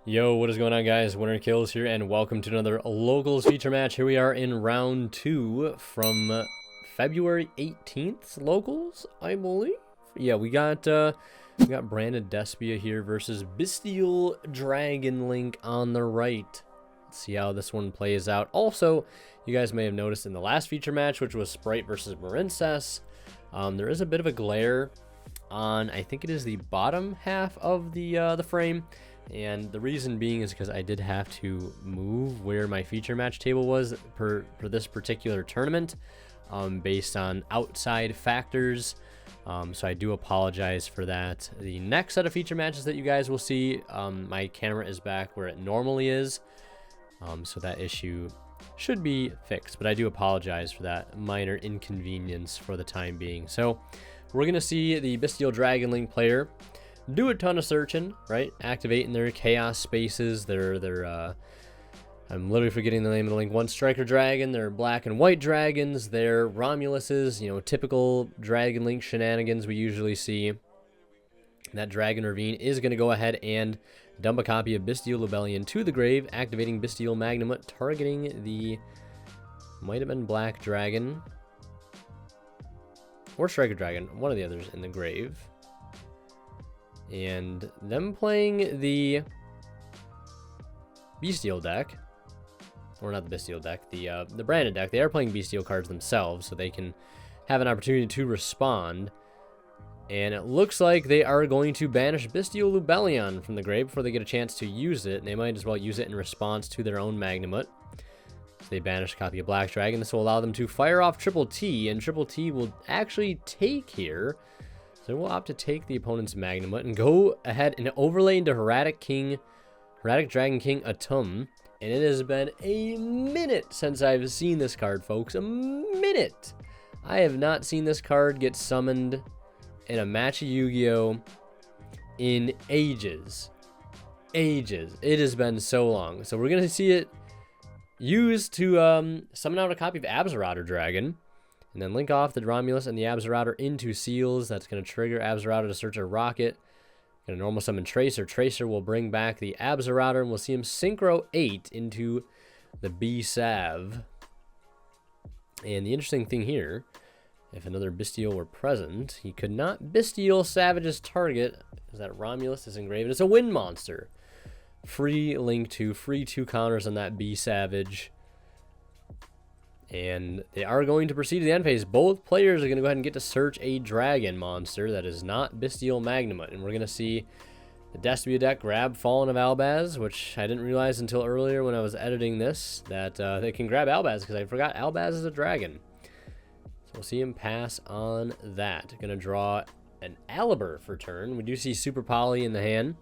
Yo, what is going on, guys? Winner Kills here, and welcome to another Locals feature match. Here we are in round 2 from February 18th Locals, I believe. Yeah, we got Branded Despia here versus Bystial Dragon Link on the right. Let's see how this one plays out. Also, you guys may have noticed in the last feature match, which was Sprite versus Marincess, there is a bit of a glare on, I think it is the bottom half of the frame. And the reason being is because I did have to move where my feature match table was for this particular tournament based on outside factors. So I do apologize for that. The next set of feature matches that you guys will see, my camera is back where it normally is. So that issue should be fixed, but I do apologize for that minor inconvenience for the time being. So we're going to see the Bystial Dragon Link player do a ton of searching, right? Activating their chaos spaces, their I'm literally forgetting the name of the link. One Striker Dragon, their black and white dragons, their Romuluses, you know, typical Dragon Link shenanigans we usually see. That Dragon Ravine is going to go ahead and dump a copy of Bystial Lubellion to the grave, activating Bystial Magnamut, targeting the, might have been Black Dragon, or Striker Dragon, one of the others in the grave. And them playing the Bystial deck, or not the Bystial deck, the branded deck. They are playing Bystial cards themselves, so they can have an opportunity to respond. And it looks like they are going to banish Bystial Lubellion from the grave before they get a chance to use it. And they might as well use it in response to their own Magnamut. So they banish a copy of Black Dragon. This will allow them to fire off Triple T, and Triple T will actually take here. So we'll opt to take the opponent's Magnamut and go ahead and overlay into Heraldic Dragon King Atum. And it has been a minute since I've seen this card, folks. A minute! I have not seen this card get summoned in a match of Yu-Gi-Oh! In ages. Ages. It has been so long. So we're going to see it used to summon out a copy of Abzerauder Dragon. And then link off the Romulus and the Abzerauder into Seals. That's going to trigger Abzerauder to search a rocket. Going to normal summon Tracer. Tracer will bring back the Abzerauder, and we'll see him Synchro 8 into the B-Sav. And the interesting thing here, if another Bystial were present, he could not Bystial Savage's target, because that Romulus is engraved. It's a wind monster. Free link to, free 2 counters on that B-Savage. And they are going to proceed to the end phase. Both players are going to go ahead and get to search a dragon monster that is not Bystial Magnamut. And we're going to see the Despia deck grab Fallen of Albaz, which I didn't realize until earlier when I was editing this, that they can grab Albaz, because I forgot Albaz is a dragon. So we'll see him pass on that. Going to draw an Alibur for turn. We do see Super Poly in the hand.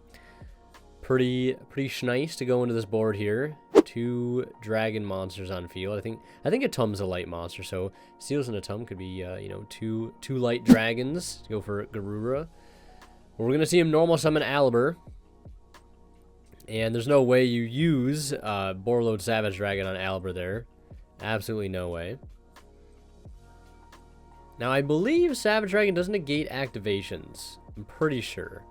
Pretty nice to go into this board here. 2 dragon monsters on field. I think Atum's a light monster, so Seals and Atum could be you know, two light dragons to go for Garura. We're gonna see him normal summon Alibur, and there's no way you use Borload Savage Dragon on Alibur there. Absolutely no way. Now I believe Savage Dragon doesn't negate activations. I'm pretty sure.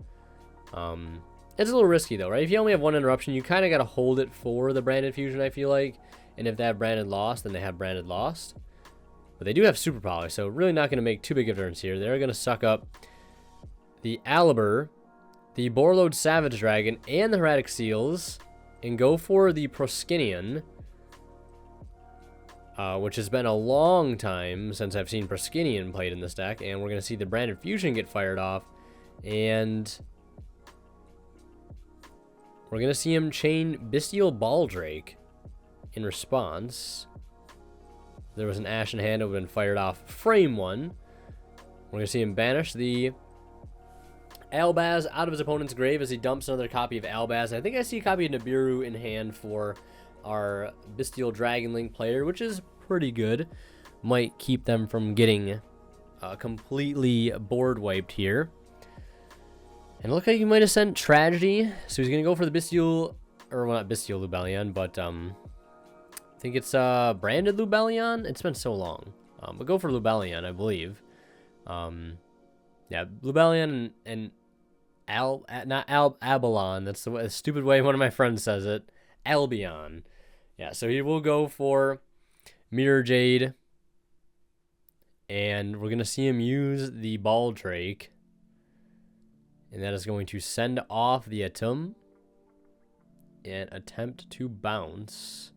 It's a little risky though, right? If you only have 1 interruption, you kind of got to hold it for the branded fusion, I feel like. And if they have branded lost, then they have branded lost. But they do have super poly, so really not going to make too big of a difference here. They're going to suck up the Alibur, the Borload Savage Dragon, and the Heraldic Seals, and go for the Proskinian, which has been a long time since I've seen Proskinian played in this deck. And we're going to see the branded fusion get fired off, and we're going to see him chain Bystial Baldrake in response. There was an Ashen Hand that would have been fired off frame 1. We're going to see him banish the Albaz out of his opponent's grave as he dumps another copy of Albaz. And I think I see a copy of Nibiru in hand for our Bystial Dragon Link player, which is pretty good. Might keep them from getting completely board wiped here. And it looked like he might have sent Tragedy. So he's going to go for the Bystial, or well, not Bystial Lubellion, but I think it's branded Lubellion. It's been so long. But go for Lubellion, I believe. Yeah, Lubellion and Abalon. That's the stupid way one of my friends says it. Albion. Yeah, so he will go for Mirror Jade. And we're going to see him use the Ball Drake. And that is going to send off the Atum. And attempt to bounce.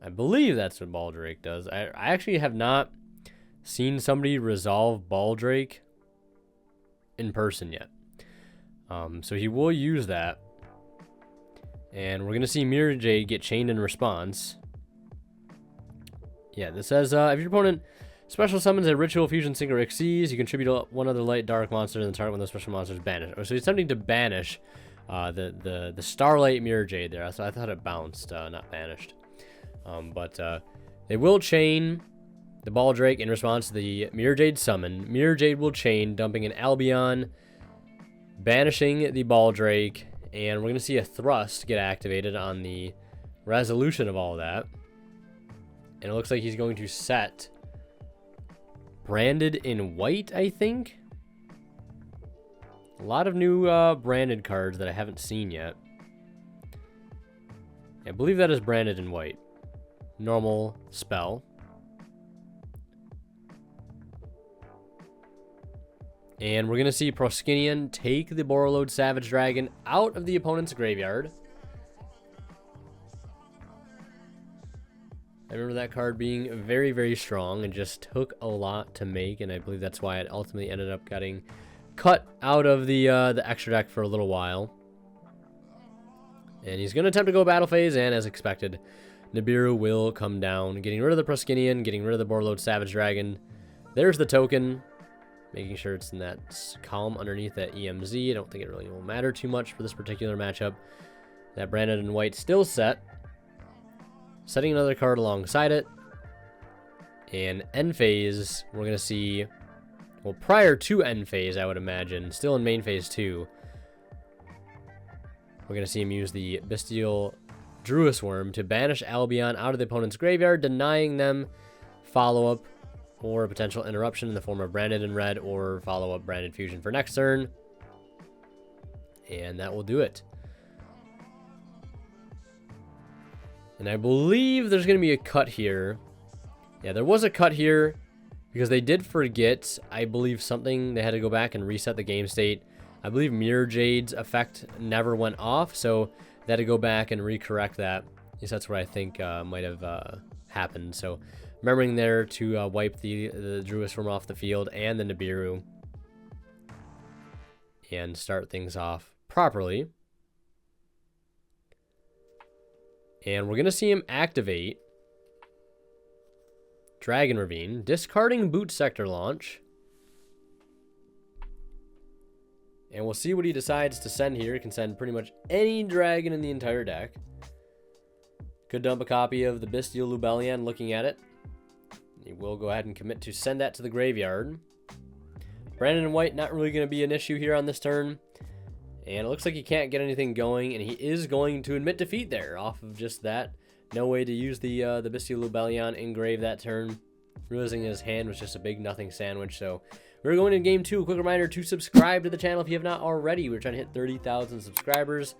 I believe that's what Ball Drake does. I actually have not seen somebody resolve Ball Drake in person yet. So he will use that. And we're going to see Mirror Jade get chained in response. Yeah, this says, if your opponent special summons a Ritual Fusion Synchro Xyz, you contribute one other light dark monster to the target when those special monsters banish. So he's attempting to banish the Starlight Mirror Jade there. So I thought it bounced, not banished. But they will chain the Ball Drake in response to the Mirror Jade summon. Mirror Jade will chain, dumping an Albion, banishing the Ball Drake, and we're going to see a Thrust get activated on the resolution of all that. And it looks like he's going to set Branded in white, I think. A lot of new branded cards that I haven't seen yet. I believe that is Branded in white. Normal spell. And we're going to see Proskinian take the Borreload Savage Dragon out of the opponent's graveyard. I remember that card being very, very strong and just took a lot to make, and I believe that's why it ultimately ended up getting cut out of the extra deck for a little while. And he's going to attempt to go battle phase, and as expected, Nibiru will come down, getting rid of the Proskinian, getting rid of the Borreload Savage Dragon. There's the token, making sure it's in that column underneath that EMZ. I don't think it really will matter too much for this particular matchup. That Branded in white still set. Setting another card alongside it. And end phase, we're going to see, well, prior to end phase, I would imagine, still in main phase 2, we're going to see him use the Bystial Druis Worm to banish Albion out of the opponent's graveyard, denying them follow-up or a potential interruption in the form of Branded in red or follow-up Branded Fusion for next turn. And that will do it. And I believe there's going to be a cut here. Yeah, there was a cut here because they did forget, I believe, something. They had to go back and reset the game state. I believe Mirror Jade's effect never went off, so they had to go back and recorrect that. At least that's what I think might have happened. So remembering there to wipe the Druis from off the field and the Nibiru and start things off properly. And we're going to see him activate Dragon Ravine, discarding Boot Sector Launch. And we'll see what he decides to send here. He can send pretty much any dragon in the entire deck. Could dump a copy of the Bystial Lubellion looking at it. He will go ahead and commit to send that to the graveyard. Branded in white, not really going to be an issue here on this turn. And it looks like he can't get anything going, and he is going to admit defeat there off of just that. No way to use the Bystial Lubellion engrave that turn. Realizing his hand was just a big nothing sandwich. So we're going to game 2. Quick reminder to subscribe to the channel if you have not already. We're trying to hit 30,000 subscribers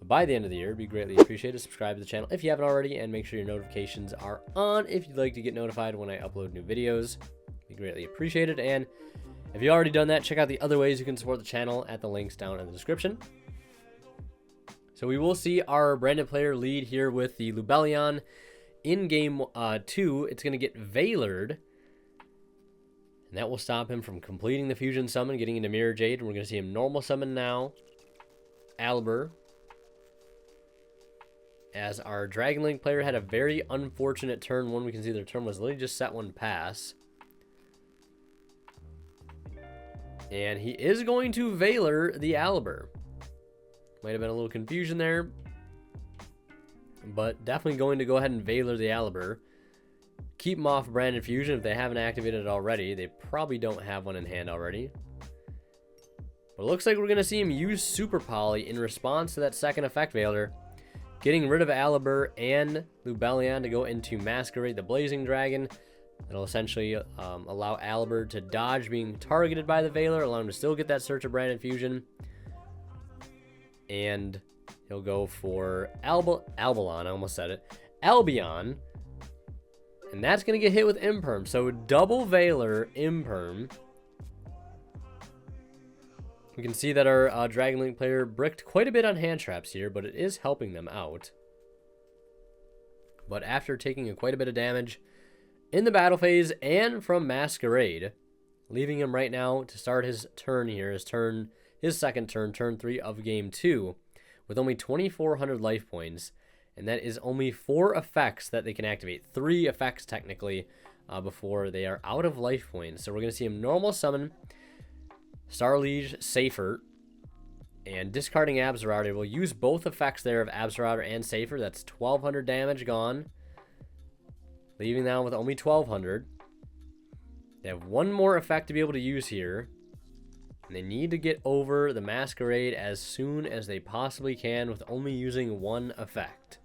by the end of the year. It'd be greatly appreciated. Subscribe to the channel if you haven't already, and make sure your notifications are on if you'd like to get notified when I upload new videos. It'd be greatly appreciated. And if you've already done that, check out the other ways you can support the channel at the links down in the description. So we will see our branded player lead here with the Lubellion in game 2. It's going to get Veilered, and that will stop him from completing the fusion summon, getting into Mirror Jade. And we're going to see him normal summon now Albur, as our Dragon Link player had a very unfortunate turn 1. We can see their turn was literally just set one pass. And he is going to Veiler the Albur. Might have been a little confusion there, but definitely going to go ahead and Veiler the Albur. Keep them off Branded Fusion if they haven't activated it already. They probably don't have one in hand already. But it looks like we're going to see him use Super Poly in response to that second effect Veiler, getting rid of Albur and Lubellion to go into Masquerade the Blazing Dragon, It'll essentially allow Albert to dodge being targeted by the Veiler, allow him to still get that Search of Brand Infusion. And he'll go for Albalon, I almost said it. Albion. And that's going to get hit with Imperm. So double Veiler, Imperm. You can see that our Dragon Link player bricked quite a bit on hand traps here, but it is helping them out. But after taking quite a bit of damage in the battle phase and from Masquerade, leaving him right now to start his turn here, his second turn, turn 3 of game 2, with only 2,400 life points, and that is only 4 effects that they can activate. 3 effects technically before they are out of life points. So we're going to see him normal summon Star Liege, Safer, and discarding Abzerauder. We'll use both effects there of Abzerauder and Safer. That's 1,200 damage gone, leaving them with only 1,200. They have one more effect to be able to use here, and they need to get over the Masquerade as soon as they possibly can with only using one effect.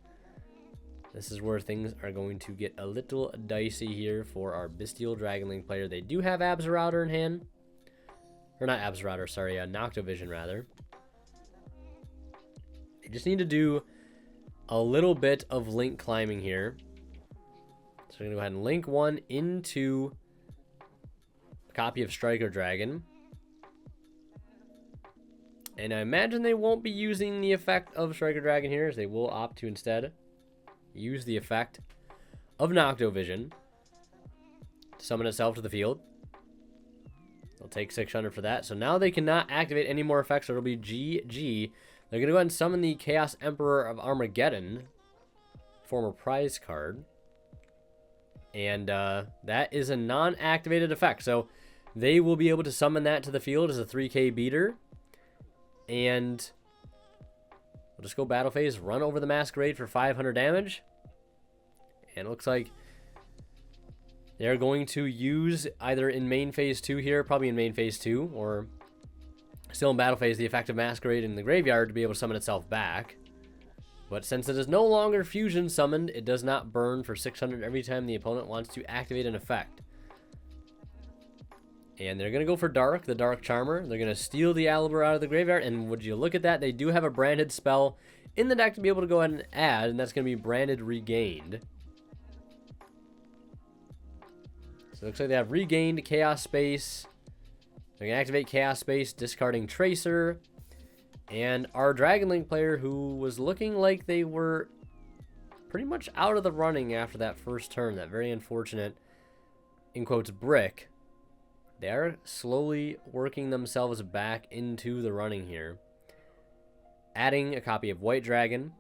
This is where things are going to get a little dicey here for our Bystial Dragon Link player. They do have Abzerauder in hand. Or not Abzerauder, sorry, Noctovision rather. They just need to do a little bit of link climbing here. So we're going to go ahead and link one into a copy of Striker Dragon. And I imagine they won't be using the effect of Striker Dragon here, as they will opt to instead use the effect of Noctovision to summon itself to the field. They'll take 600 for that. So now they cannot activate any more effects, so it'll be GG. They're going to go ahead and summon the Chaos Emperor of Armageddon, former prize card. And that is a non-activated effect. So they will be able to summon that to the field as a 3k beater. And we'll just go battle phase, run over the Masquerade for 500 damage. And it looks like they're going to use either in main phase 2 here, probably in main phase 2, or still in battle phase, the effect of Masquerade in the graveyard to be able to summon itself back. But since it is no longer fusion summoned, it does not burn for 600 every time the opponent wants to activate an effect. And they're going to go for Dark, the Dark Charmer. They're going to steal the Albert out of the graveyard, and would you look at that, they do have a branded spell in the deck to be able to go ahead and add, and that's going to be Branded Regained. So it looks like they have Regained Chaos Space. They're going to activate Chaos Space, discarding Tracer. And our Dragon Link player, who was looking like they were pretty much out of the running after that first turn, that very unfortunate, in quotes, brick, they're slowly working themselves back into the running here. Adding a copy of White Dragon,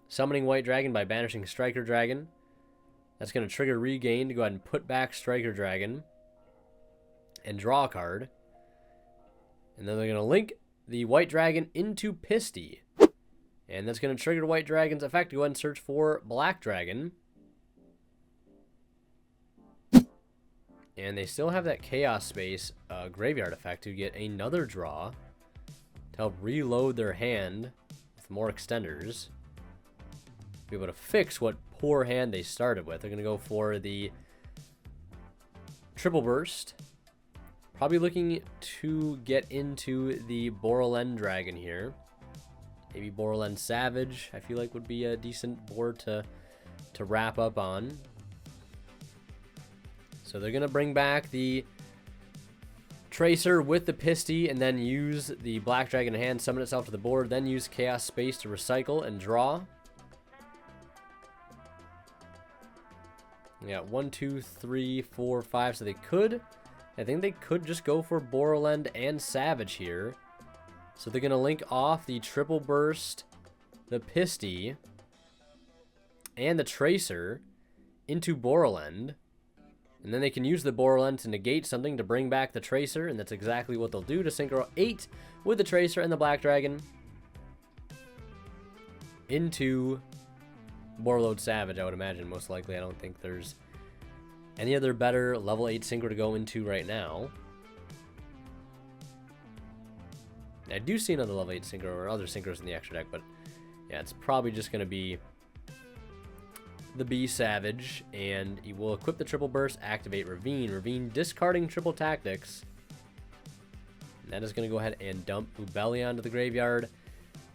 summoning White Dragon by banishing Striker Dragon. That's going to trigger Regain to go ahead and put back Striker Dragon and draw a card. And then they're going to link the White Dragon into Pisty. And that's going to trigger White Dragon's effect to go ahead and search for Black Dragon. And they still have that Chaos Space graveyard effect to get another draw to help reload their hand with more extenders. Be able to fix what poor hand they started with. They're going to go for the Triple Burst. Probably looking to get into the Boralen Dragon here. Maybe Boralen Savage, I feel like would be a decent board to wrap up on. So they're going to bring back the Tracer with the Pisty and then use the Black Dragon in hand, summon itself to the board, then use Chaos Space to recycle and draw. We got 1, 2, 3, 4, 5. So they could, I think they could just go for Borland and Savage here. So they're going to link off the Triple Burst, the Pisty, and the Tracer into Borland. And then they can use the Borland to negate something to bring back the Tracer, and that's exactly what they'll do to synchro 8 with the Tracer and the Black Dragon into Borload Savage, I would imagine, most likely. I don't think there's any other better level 8 synchro to go into right now. I do see another level 8 synchro or other synchros in the extra deck, but yeah, it's probably just going to be the Bee Savage, and he will equip the triple burst, activate Ravine. Ravine discarding triple tactics. And that is going to go ahead and dump Lubellion to the graveyard,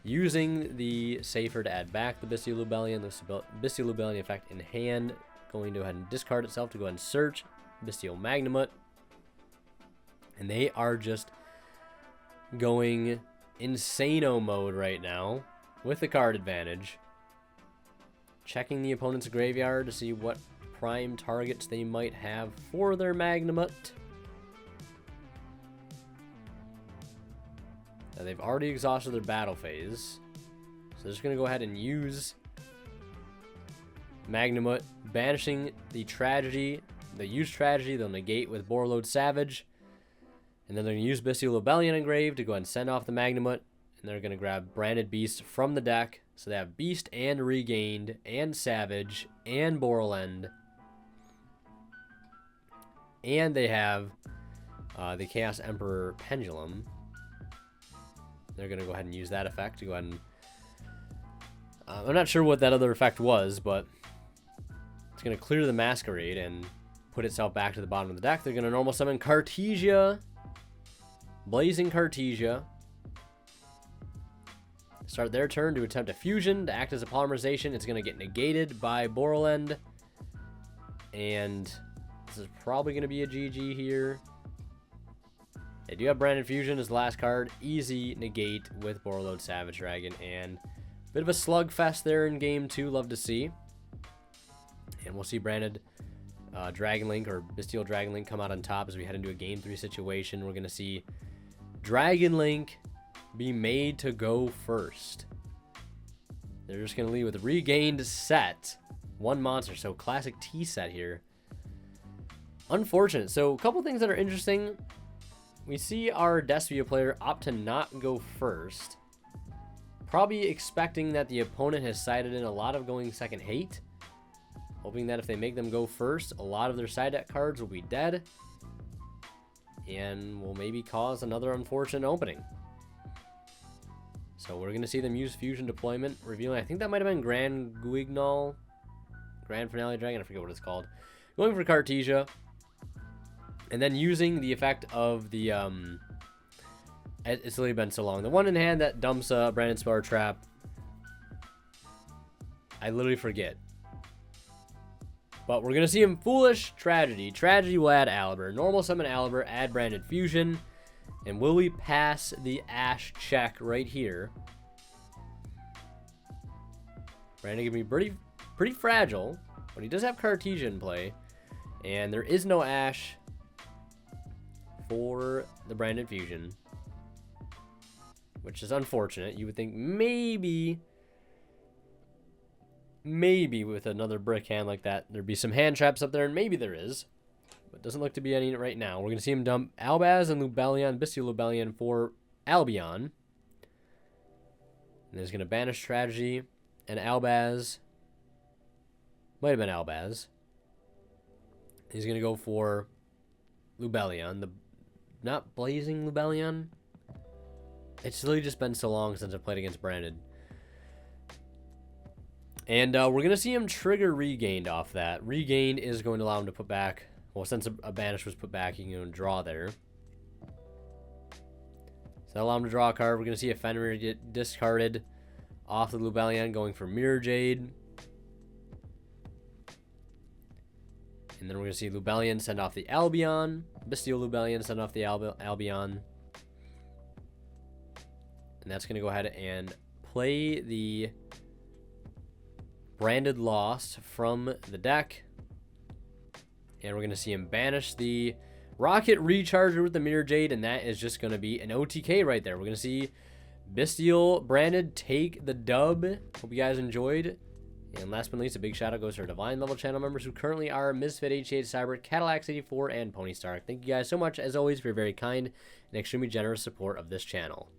using the Safer to add back the Bystial Lubellion. The Bystial Lubellion effect in hand, going to go ahead and discard itself to go ahead and search Bystial Magnamut. And they are just going insano mode right now with the card advantage. Checking the opponent's graveyard to see what prime targets they might have for their Magnamut. Now they've already exhausted their battle phase, so they're just going to go ahead and use Magnamut, banishing the Tragedy. They use Tragedy, they'll negate with Borreload Savage, and then they're going to use Bystial Lubellion engraved to go ahead and send off the Magnamut, and they're going to grab Branded Beast from the deck. So they have Beast and Regained and Savage and Borland. And they have the Chaos Emperor Pendulum. They're going to go ahead and use that effect to go ahead and... I'm not sure what that other effect was, but it's going to clear the Masquerade and put itself back to the bottom of the deck. They're going to normal summon Cartesia. Blazing Cartesia. Start their turn to attempt a fusion to act as a polymerization. It's going to get negated by Borland. And this is probably going to be a GG here. They do have Branded Fusion as the last card. Easy negate with Borreload Savage Dragon. And a bit of a slugfest there in game 2. Love to see. And we'll see Branded Dragon Link or Bystial Dragon Link come out on top as we head into a game 3 situation. We're going to see Dragon Link be made to go first. They're just going to lead with Regained Set. One monster, so classic T set here. Unfortunate. So a couple things that are interesting. We see our Despia player opt to not go first. Probably expecting that the opponent has sided in a lot of going second hate. Hoping that if they make them go first, a lot of their side deck cards will be dead. And will maybe cause another unfortunate opening. So we're going to see them use Fusion Deployment, revealing, I think that might have been Grand Guignol, Grand Finale Dragon, I forget what it's called. Going for Cartesia, and then using the effect of the, it's literally been so long. The one in hand that dumps Branded Spell Trap, I literally forget. But we're going to see him Foolish Tragedy. Tragedy will add Aliber. Normal summon Aliber, add Branded Fusion. And will we pass the Ash check right here? Brandon can be pretty fragile, but he does have Cartesia in play. And there is no Ash for the Branded Fusion, which is unfortunate. You would think maybe with another brick hand like that, there'd be some hand traps up there, and maybe there is. But doesn't look to be any right now. We're going to see him dump Albaz and Lubellion, Bystial Lubellion for Albion. And he's going to banish Tragedy and Albaz. Might have been Albaz. He's going to go for Lubellion. The not Blazing Lubellion. It's literally just been so long since I played against Branded. And we're going to see him trigger Regained off that. Regained is going to allow him to put back... Well, since a banish was put back, you can draw there. So that'll allow him to draw a card. We're going to see a Fenrir get discarded off the Lubellion, going for Mirror Jade. And then we're going to see Lubellion send off the Albion. Bystial Lubellion send off the Albion. And that's going to go ahead and play the Branded Lost from the deck. And we're going to see him banish the Rocket Recharger with the Mirror Jade, and that is just going to be an OTK right there. We're going to see Bystial Branded take the dub. Hope you guys enjoyed. And last but not least, a big shout out goes to our Divine level channel members who currently are Misfit 88 Cyber, Cadillacs 84, and Pony Stark. Thank you guys so much, as always, for your very kind and extremely generous support of this channel.